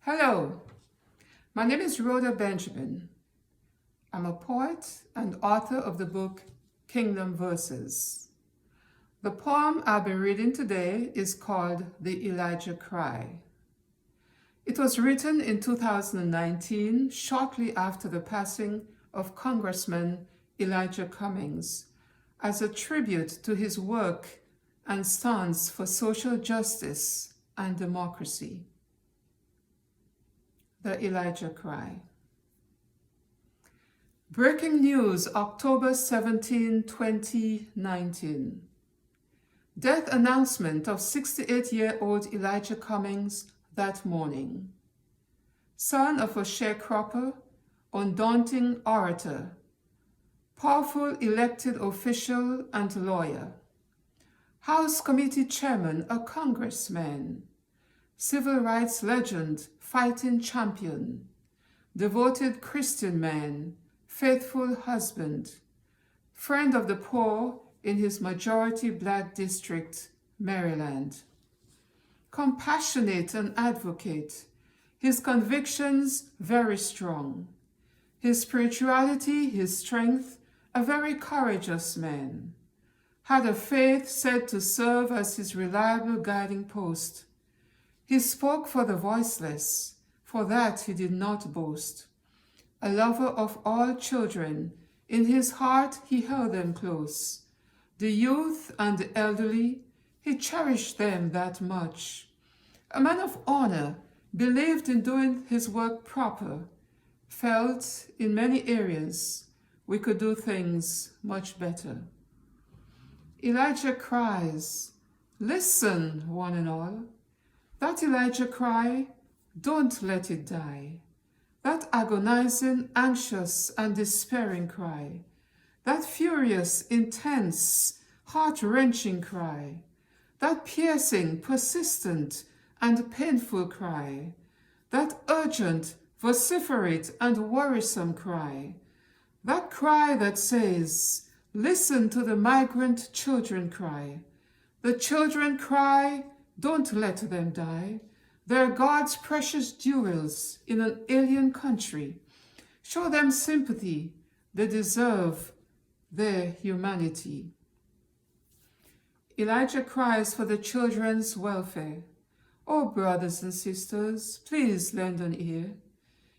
Hello, my name is Rhoda Benjamin. I'm a poet and author of the book Kingdom Verses. The poem I'll be reading today is called The Elijah Cry. It was written in 2019, shortly after the passing of Congressman Elijah Cummings, as a tribute to his work and stance for social justice and democracy. The Elijah Cry. Breaking news, October 17, 2019. Death announcement of 68-year-old Elijah Cummings that morning. Son of a sharecropper, undaunting orator, powerful elected official and lawyer, House Committee Chairman, a congressman, civil rights legend, fighting champion, devoted Christian man, faithful husband, friend of the poor in his majority black district, Maryland. Compassionate and advocate, his convictions very strong, his spirituality, his strength, a very courageous man. Had a faith said to serve as his reliable guiding post. He spoke for the voiceless, for that he did not boast. A lover of all children, in his heart he held them close. The youth and the elderly, he cherished them that much. A man of honor, believed in doing his work proper, felt in many areas we could do things much better. Elijah cries, listen, one and all. That Elijah cry, don't let it die. That agonizing, anxious, and despairing cry. That furious, intense, heart-wrenching cry. That piercing, persistent, and painful cry. That urgent, vociferate, and worrisome cry. That cry that says, listen to the migrant children cry. The children cry, don't let them die. They're God's precious jewels in an alien country. Show them sympathy. They deserve their humanity. Elijah cries for the children's welfare. Oh, brothers and sisters, please lend an ear.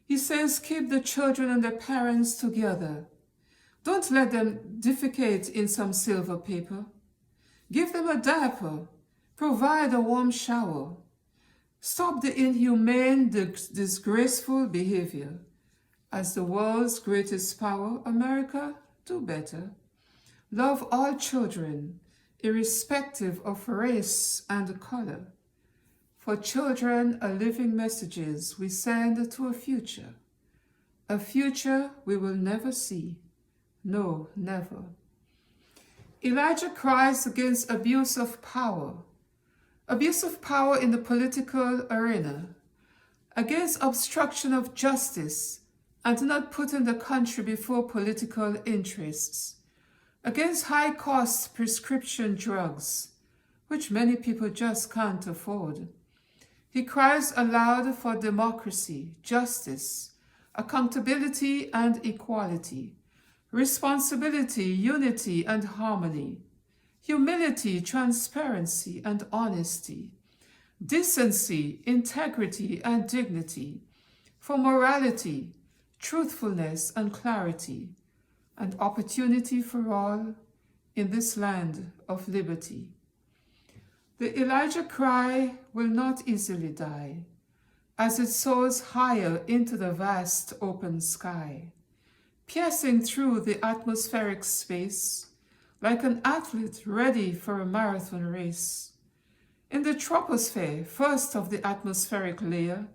He says, keep the children and their parents together. Don't let them defecate in some silver paper. Give them a diaper. Provide a warm shower. Stop the inhumane, disgraceful behavior. As the world's greatest power, America, do better. Love all children, irrespective of race and color. For children are living messages we send to a future we will never see. No, never. Elijah cries against abuse of power. Abuse of power in the political arena, against obstruction of justice and not putting the country before political interests, against high-cost prescription drugs, which many people just can't afford. He cries aloud for democracy, justice, accountability and equality, responsibility, unity and harmony, humility, transparency, and honesty, decency, integrity, and dignity, for morality, truthfulness, and clarity, and opportunity for all in this land of liberty. The Elijah cry will not easily die, as it soars higher into the vast open sky, piercing through the atmospheric space, like an athlete ready for a marathon race. In the troposphere, first of the atmospheric layer,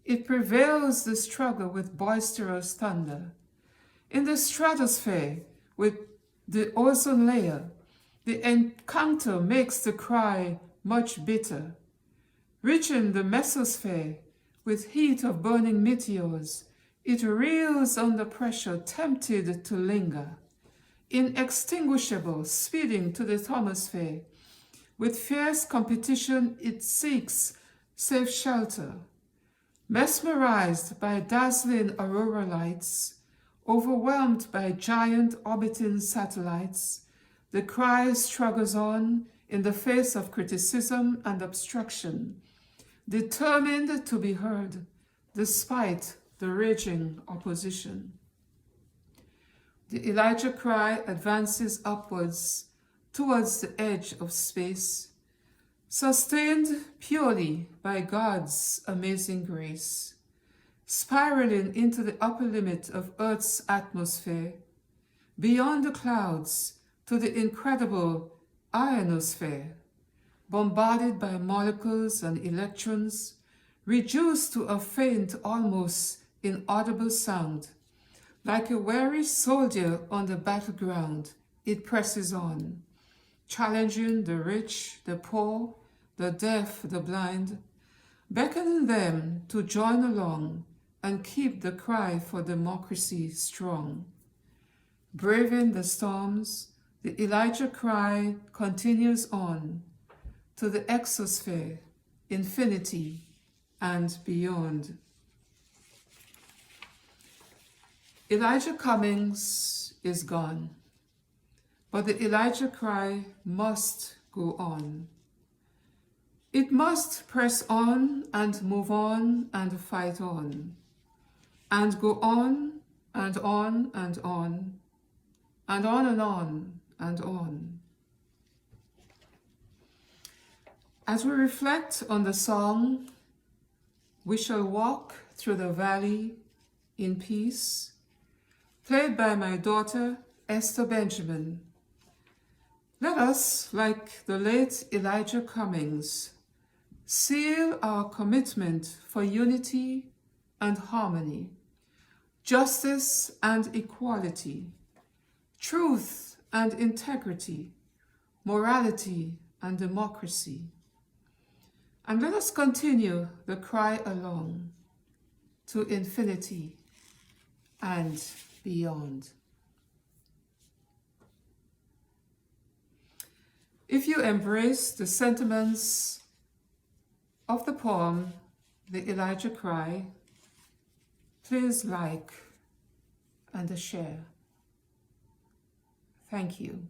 it prevails the struggle with boisterous thunder. In the stratosphere, with the ozone layer, the encounter makes the cry much bitter. Reaching the mesosphere, with heat of burning meteors, it reels under pressure, tempted to linger. Inextinguishable, speeding to the thermosphere. With fierce competition, it seeks safe shelter. Mesmerized by dazzling aurora lights, overwhelmed by giant orbiting satellites, the cry struggles on in the face of criticism and obstruction, determined to be heard despite the raging opposition. The Elijah cry advances upwards towards the edge of space, sustained purely by God's amazing grace, spiraling into the upper limit of Earth's atmosphere, beyond the clouds to the incredible ionosphere, bombarded by molecules and electrons, reduced to a faint, almost inaudible sound. Like a weary soldier on the battleground, it presses on, challenging the rich, the poor, the deaf, the blind, beckoning them to join along and keep the cry for democracy strong. Braving the storms, the Elijah cry continues on to the exosphere, infinity, and beyond. Elijah Cummings is gone, but the Elijah cry must go on. It must press on and move on and fight on, and go on and on and on, and on and on and on. As we reflect on the song, "We Shall Walk Through the Valley in Peace," played by my daughter, Esther Benjamin, let us, like the late Elijah Cummings, seal our commitment for unity and harmony, justice and equality, truth and integrity, morality and democracy. And let us continue the cry along to infinity and beyond. If you embrace the sentiments of the poem, The Elijah Cry, please like and share. Thank you.